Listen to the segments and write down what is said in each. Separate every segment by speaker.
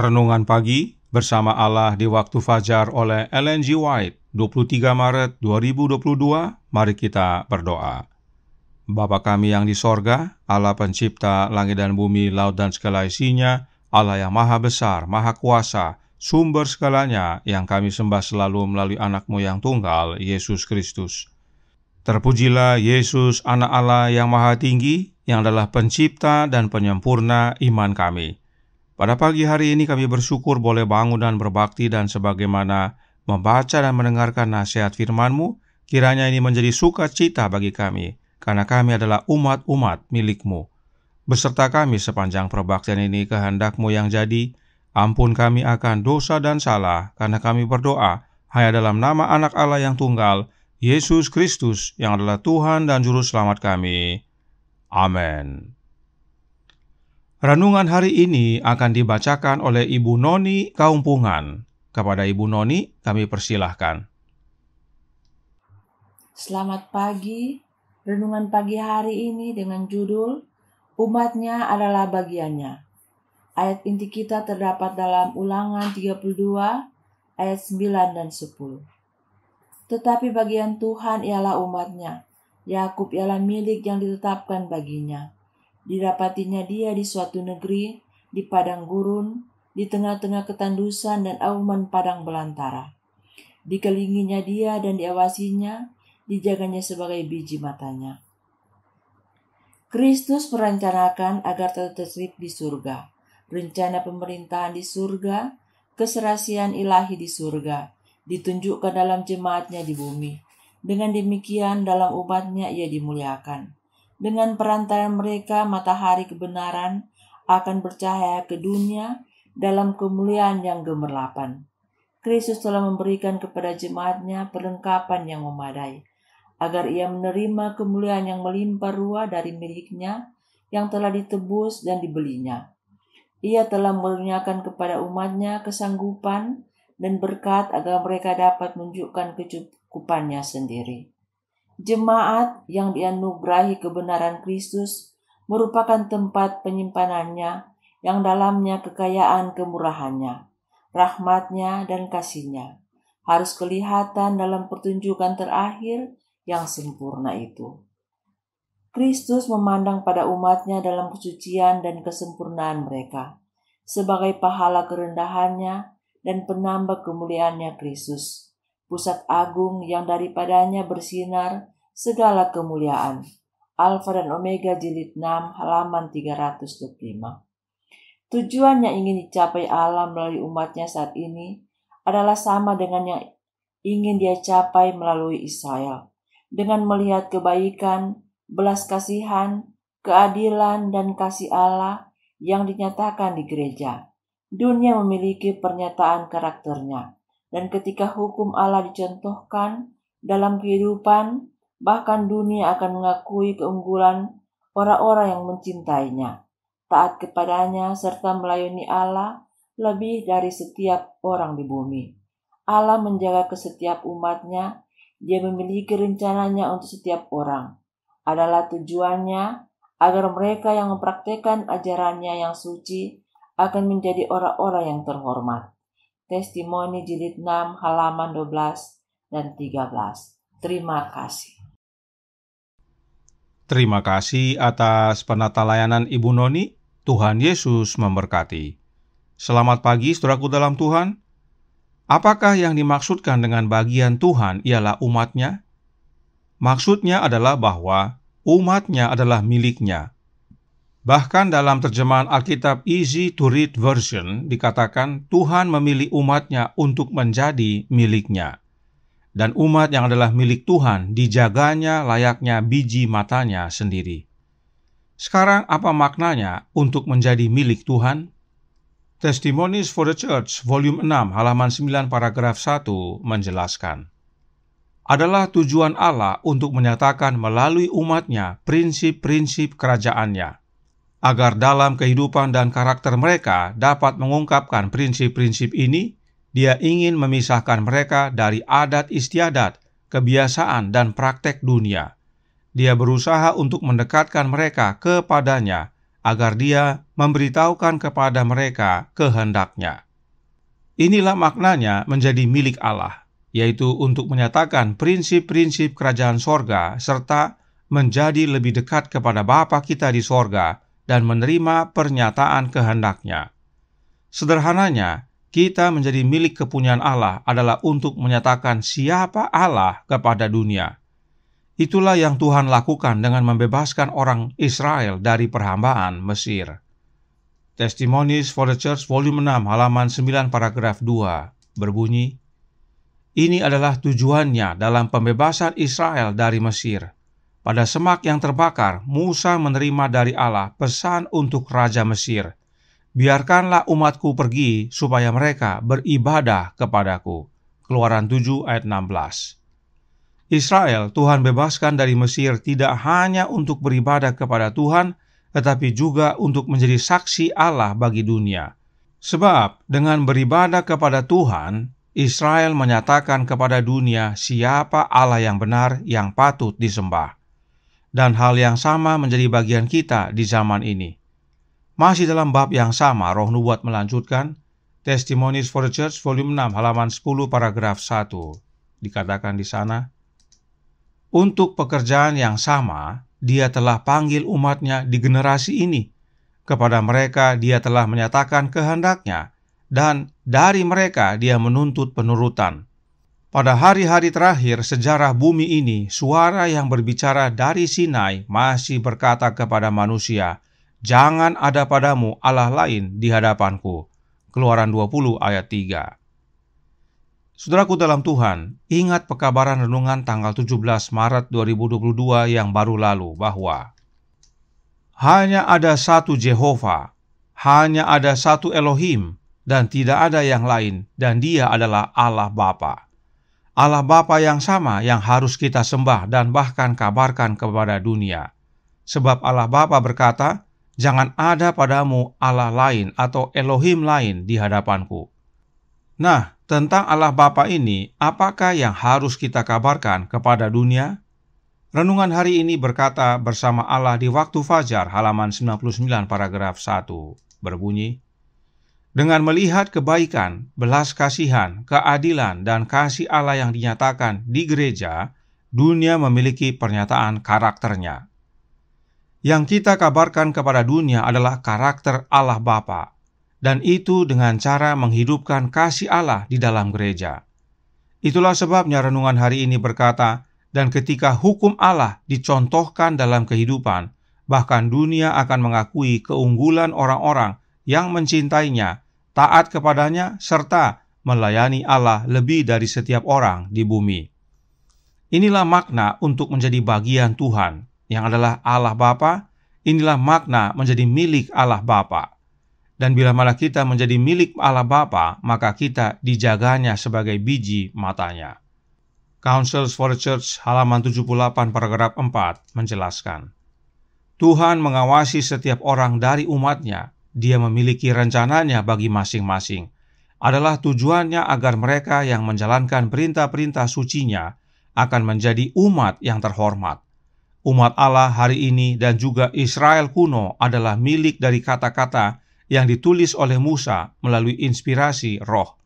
Speaker 1: Renungan Pagi bersama Allah di Waktu Fajar oleh Ellen G. White, 23 Maret 2022. Mari kita berdoa. Bapa kami yang di sorga, Allah pencipta langit dan bumi, laut dan segala isinya, Allah yang maha besar, maha kuasa, sumber segalanya, yang kami sembah selalu melalui anak-Mu yang tunggal, Yesus Kristus. Terpujilah Yesus, anak Allah yang maha tinggi, yang adalah pencipta dan penyempurna iman kami. Pada pagi hari ini kami bersyukur boleh bangun dan berbakti, dan sebagaimana membaca dan mendengarkan nasihat firman-Mu, kiranya ini menjadi sukacita bagi kami, karena kami adalah umat-umat milik-Mu. Beserta kami sepanjang perbaktian ini, kehendak-Mu yang jadi. Ampun kami akan dosa dan salah, karena kami berdoa hanya dalam nama anak Allah yang tunggal, Yesus Kristus, yang adalah Tuhan dan Juru Selamat kami. Amin. Renungan hari ini akan dibacakan oleh Ibu Noni Kaumpungan. Kepada Ibu Noni, kami persilahkan.
Speaker 2: Selamat pagi. Renungan pagi hari ini dengan judul Umatnya adalah bagiannya. Ayat inti kita terdapat dalam Ulangan 32 ayat 9 dan 10. Tetapi bagian Tuhan ialah umatnya. Yakub ialah milik yang ditetapkan baginya. Didapatinya dia di suatu negeri, di padang gurun, di tengah-tengah ketandusan dan auman padang belantara. Dikelilinginya dia dan diawasinya, dijaganya sebagai biji matanya. Kristus merencanakan agar tertib di surga, rencana pemerintahan di surga, keserasian ilahi di surga, ditunjukkan dalam jemaatnya di bumi. Dengan demikian dalam umatnya ia dimuliakan. Dengan perantaraan mereka matahari kebenaran akan bercahaya ke dunia dalam kemuliaan yang gemerlapan. Kristus telah memberikan kepada jemaatnya perlengkapan yang memadai, agar ia menerima kemuliaan yang melimpah ruah dari miliknya yang telah ditebus dan dibelinya. Ia telah mengaruniakan kepada umatnya kesanggupan dan berkat agar mereka dapat menunjukkan kecukupannya sendiri. Jemaat yang dianugerahi kebenaran Kristus merupakan tempat penyimpanannya yang dalamnya kekayaan kemurahannya, rahmatnya dan kasihnya harus kelihatan dalam pertunjukan terakhir yang sempurna itu. Kristus memandang pada umatnya dalam kesucian dan kesempurnaan mereka sebagai pahala kerendahannya dan penambah kemuliaannya Kristus, pusat agung yang daripadanya bersinar segala kemuliaan. Alfa dan Omega jilid 6 halaman 325. Tujuan yang ingin dicapai Allah melalui umatnya saat ini adalah sama dengan yang ingin dia capai melalui Israel, dengan melihat kebaikan, belas kasihan, keadilan dan kasih Allah yang dinyatakan di gereja. Dunia memiliki pernyataan karakternya, dan ketika hukum Allah dicontohkan dalam kehidupan, bahkan dunia akan mengakui keunggulan orang-orang yang mencintainya, taat kepadanya, serta melayani Allah lebih dari setiap orang di bumi. Allah menjaga kesetiap umatnya. Dia memiliki rencananya untuk setiap orang. Adalah tujuannya agar mereka yang mempraktikkan ajarannya yang suci akan menjadi orang-orang yang terhormat. Testimoni jilid 6 halaman 12 dan 13. Terima kasih.
Speaker 1: Terima kasih atas penata layanan Ibu Noni. Tuhan Yesus memberkati. Selamat pagi, saudaraku dalam Tuhan. Apakah yang dimaksudkan dengan bagian Tuhan ialah umatnya? Maksudnya adalah bahwa umatnya adalah miliknya. Bahkan dalam terjemahan Alkitab Easy to Read Version dikatakan Tuhan memilih umatnya untuk menjadi miliknya. Dan umat yang adalah milik Tuhan dijaganya layaknya biji matanya sendiri. Sekarang apa maknanya untuk menjadi milik Tuhan? Testimonies for the Church, volume 6, halaman 9, paragraf 1 menjelaskan. Adalah tujuan Allah untuk menyatakan melalui umatnya prinsip-prinsip kerajaannya, agar dalam kehidupan dan karakter mereka dapat mengungkapkan prinsip-prinsip ini. Dia ingin memisahkan mereka dari adat istiadat, kebiasaan, dan praktek dunia. Dia berusaha untuk mendekatkan mereka kepadanya, agar Dia memberitahukan kepada mereka kehendak-Nya. Inilah maknanya menjadi milik Allah, yaitu untuk menyatakan prinsip-prinsip kerajaan sorga serta menjadi lebih dekat kepada Bapa kita di sorga dan menerima pernyataan kehendak-Nya. Sederhananya, kita menjadi milik kepunyaan Allah adalah untuk menyatakan siapa Allah kepada dunia. Itulah yang Tuhan lakukan dengan membebaskan orang Israel dari perhambaan Mesir. Testimonies for the Church volume 6 halaman 9 paragraf 2 berbunyi, ini adalah tujuannya dalam pembebasan Israel dari Mesir. Pada semak yang terbakar, Musa menerima dari Allah pesan untuk Raja Mesir, biarkanlah umatku pergi supaya mereka beribadah kepadaku. Keluaran 7 ayat 16. Israel Tuhan bebaskan dari Mesir tidak hanya untuk beribadah kepada Tuhan, tetapi juga untuk menjadi saksi Allah bagi dunia. Sebab dengan beribadah kepada Tuhan, Israel menyatakan kepada dunia siapa Allah yang benar yang patut disembah. Dan hal yang sama menjadi bagian kita di zaman ini. Masih dalam bab yang sama, Roh Nubuat melanjutkan, Testimonies for the Church volume 6 halaman 10 paragraf 1. Dikatakan di sana, untuk pekerjaan yang sama, Dia telah panggil umat-Nya di generasi ini. Kepada mereka Dia telah menyatakan kehendak-Nya, dan dari mereka Dia menuntut penurutan. Pada hari-hari terakhir sejarah bumi ini, suara yang berbicara dari Sinai masih berkata kepada manusia, jangan ada padamu Allah lain di hadapanku. Keluaran 20 ayat 3. Saudaraku dalam Tuhan, ingat pekabaran renungan tanggal 17 Maret 2022 yang baru lalu bahwa hanya ada satu Jehovah, hanya ada satu Elohim, dan tidak ada yang lain, dan Dia adalah Allah Bapa. Allah Bapa yang sama yang harus kita sembah dan bahkan kabarkan kepada dunia. Sebab Allah Bapa berkata, jangan ada padamu Allah lain atau Elohim lain di hadapanku. Nah, tentang Allah Bapa ini, apakah yang harus kita kabarkan kepada dunia? Renungan hari ini berkata bersama Allah di waktu fajar halaman 99 paragraf 1 berbunyi, dengan melihat kebaikan, belas kasihan, keadilan, dan kasih Allah yang dinyatakan di gereja, dunia memiliki pernyataan karakternya. Yang kita kabarkan kepada dunia adalah karakter Allah Bapa. Dan itu dengan cara menghidupkan kasih Allah di dalam gereja. Itulah sebabnya renungan hari ini berkata, dan ketika hukum Allah dicontohkan dalam kehidupan, bahkan dunia akan mengakui keunggulan orang-orang yang mencintainya, taat kepadanya, serta melayani Allah lebih dari setiap orang di bumi. Inilah makna untuk menjadi bagian Tuhan, yang adalah Allah Bapa. Inilah makna menjadi milik Allah Bapa. Dan bila mana kita menjadi milik Allah Bapa, maka kita dijaganya sebagai biji matanya. Counsels for the Church halaman 78 paragraf 4 menjelaskan, Tuhan mengawasi setiap orang dari umat-Nya. Dia memiliki rencananya bagi masing-masing. Adalah tujuannya agar mereka yang menjalankan perintah-perintah suci-Nya akan menjadi umat yang terhormat. Umat Allah hari ini dan juga Israel kuno adalah milik dari kata-kata yang ditulis oleh Musa melalui inspirasi Roh.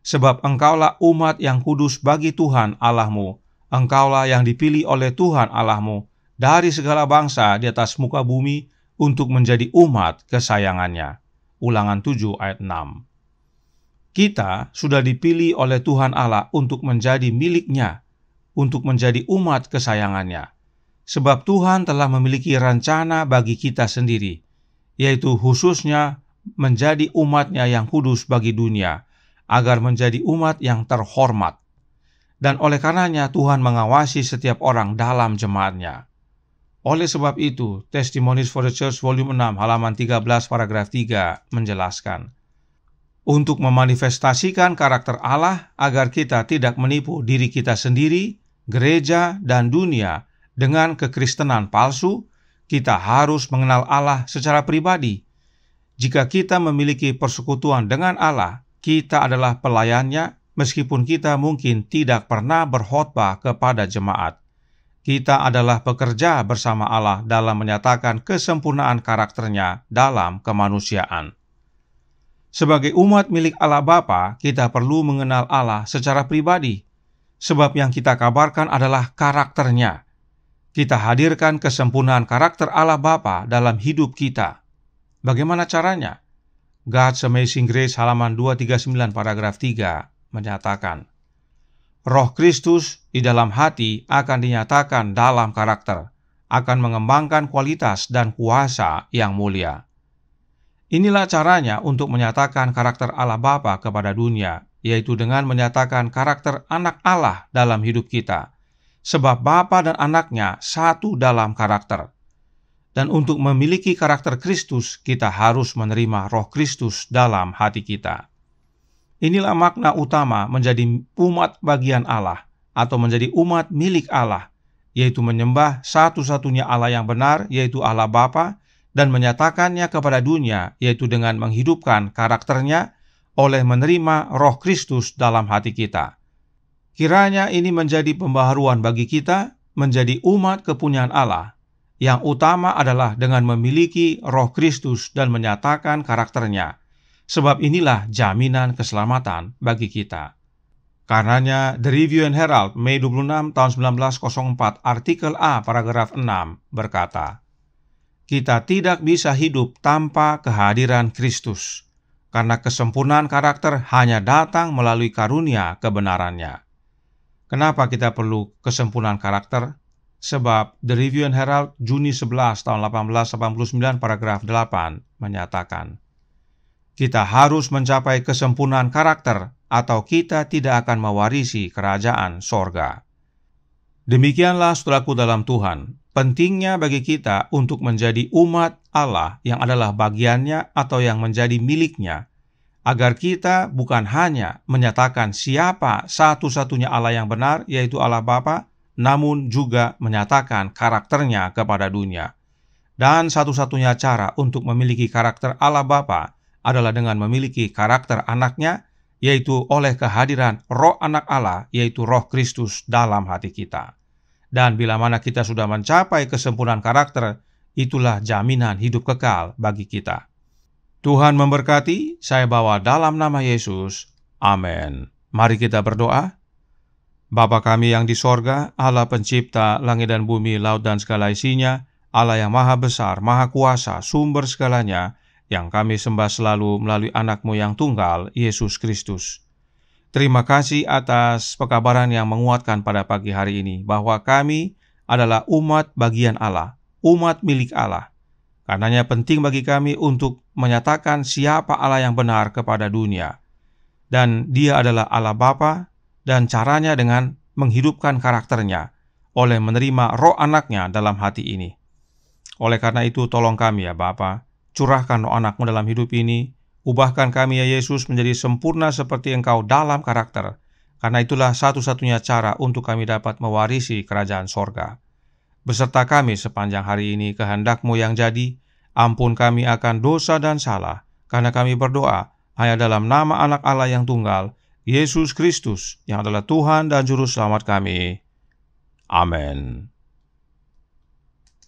Speaker 1: Sebab engkaulah umat yang kudus bagi Tuhan Allahmu, engkaulah yang dipilih oleh Tuhan Allahmu dari segala bangsa di atas muka bumi untuk menjadi umat kesayangannya. Ulangan 7 ayat 6. Kita sudah dipilih oleh Tuhan Allah untuk menjadi milik-Nya, untuk menjadi umat kesayangannya. Sebab Tuhan telah memiliki rencana bagi kita sendiri, yaitu khususnya menjadi umat-Nya yang kudus bagi dunia, agar menjadi umat yang terhormat. Dan oleh karenanya Tuhan mengawasi setiap orang dalam jemaat-Nya. Oleh sebab itu, Testimonies for the Church volume 6 halaman 13 paragraf 3 menjelaskan, untuk memanifestasikan karakter Allah agar kita tidak menipu diri kita sendiri, gereja, dan dunia dengan kekristenan palsu, kita harus mengenal Allah secara pribadi. Jika kita memiliki persekutuan dengan Allah, kita adalah pelayannya meskipun kita mungkin tidak pernah berkhotbah kepada jemaat. Kita adalah pekerja bersama Allah dalam menyatakan kesempurnaan karakternya dalam kemanusiaan. Sebagai umat milik Allah Bapa, kita perlu mengenal Allah secara pribadi, sebab yang kita kabarkan adalah karakternya. Kita hadirkan kesempurnaan karakter Allah Bapa dalam hidup kita. Bagaimana caranya? God's Amazing Grace halaman 239 paragraf 3 menyatakan, Roh Kristus di dalam hati akan dinyatakan dalam karakter, akan mengembangkan kualitas dan kuasa yang mulia. Inilah caranya untuk menyatakan karakter Allah Bapa kepada dunia, yaitu dengan menyatakan karakter anak Allah dalam hidup kita, sebab Bapa dan anaknya satu dalam karakter. Dan untuk memiliki karakter Kristus, kita harus menerima Roh Kristus dalam hati kita. Inilah makna utama menjadi umat bagian Allah, atau menjadi umat milik Allah, yaitu menyembah satu-satunya Allah yang benar, yaitu Allah Bapa, dan menyatakannya kepada dunia, yaitu dengan menghidupkan karakternya oleh menerima Roh Kristus dalam hati kita. Kiranya ini menjadi pembaharuan bagi kita, menjadi umat kepunyaan Allah. Yang utama adalah dengan memiliki Roh Kristus dan menyatakan karakternya, sebab inilah jaminan keselamatan bagi kita. Karenanya, The Review and Herald, Mei 26 tahun 1904, artikel A, paragraf 6, berkata, kita tidak bisa hidup tanpa kehadiran Kristus, karena kesempurnaan karakter hanya datang melalui karunia kebenarannya. Kenapa kita perlu kesempurnaan karakter? Sebab The Review and Herald, Juni 11 tahun 1889, paragraf 8, menyatakan, kita harus mencapai kesempurnaan karakter, atau kita tidak akan mewarisi kerajaan sorga. Demikianlah saudaraku dalam Tuhan, pentingnya bagi kita untuk menjadi umat Allah yang adalah bagiannya atau yang menjadi miliknya, agar kita bukan hanya menyatakan siapa satu-satunya Allah yang benar, yaitu Allah Bapa, namun juga menyatakan karakternya kepada dunia. Dan satu-satunya cara untuk memiliki karakter Allah Bapa adalah dengan memiliki karakter anaknya, yaitu oleh kehadiran Roh Anak Allah, yaitu Roh Kristus dalam hati kita. Dan bila mana kita sudah mencapai kesempurnaan karakter, itulah jaminan hidup kekal bagi kita. Tuhan memberkati, saya bawa dalam nama Yesus. Amin. Mari kita berdoa. Bapa kami yang di sorga, Allah pencipta langit dan bumi, laut dan segala isinya, Allah yang maha besar, maha kuasa, sumber segalanya, yang kami sembah selalu melalui anak-Mu yang tunggal, Yesus Kristus. Terima kasih atas pekabaran yang menguatkan pada pagi hari ini, bahwa kami adalah umat bagian Allah, umat milik Allah. Karenanya penting bagi kami untuk menyatakan siapa Allah yang benar kepada dunia. Dan Dia adalah Allah Bapa, dan caranya dengan menghidupkan karakternya, oleh menerima Roh Anaknya dalam hati ini. Oleh karena itu, tolong kami ya Bapa, curahkan Roh Anak-Mu dalam hidup ini. Ubahkan kami ya Yesus menjadi sempurna seperti Engkau dalam karakter, karena itulah satu-satunya cara untuk kami dapat mewarisi kerajaan sorga. Beserta kami sepanjang hari ini, kehendak-Mu yang jadi, ampun kami akan dosa dan salah, karena kami berdoa hanya dalam nama Anak Allah yang tunggal, Yesus Kristus, yang adalah Tuhan dan Juru Selamat kami. Amin.